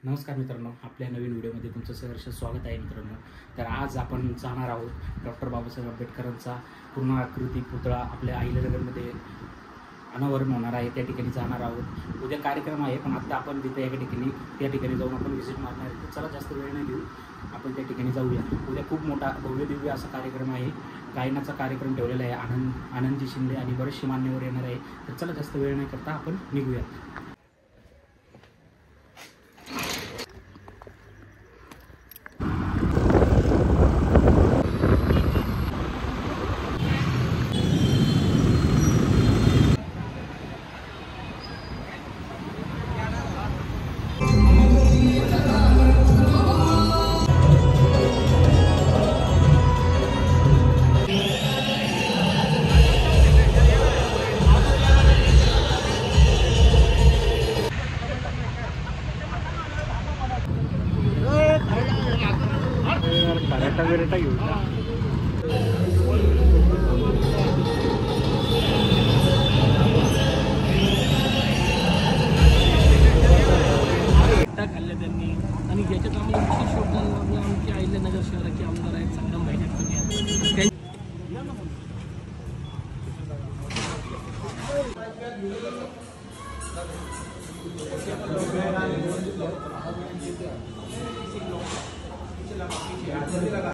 नमस्कार मित्रांनो, आपल्या नवीन व्हिडिओमध्ये तुमचं सहर्ष स्वागत आहे मित्रांनो। तर आज आपण जाणार आहोत डॉक्टर बाबासाहेब आंबेडकरांचा पूर्णाकृती पुतळा आपल्या अहिल्यानगरमध्ये अनावरण होणार आहे, त्या ठिकाणी जाणार आहोत। उद्या कार्यक्रम आहे, पण आता आपण तिथे त्या ठिकाणी जाऊन आपण व्हिजिट मारणार आहे। तर चला जास्त वेळ नाही देऊ, आपण त्या ठिकाणी जाऊया। उद्या खूप मोठा भव्य दिव्य असा कार्यक्रम आहे, गायनाचा कार्यक्रम ठेवलेला आहे। आनंदजी शिंदे आणि बरेचसे मान्यवर येणार आहे। तर चला जास्त वेळ नाही करता आपण निघूया। कराटा घेऊ खाल्ले त्यांनी आणि ज्याच्यात आम्हाला विशेष योगदान लाभलं आमचे अहिल्यानगर शहराचे आमदार आहेत संगम भाई जगताप। लगा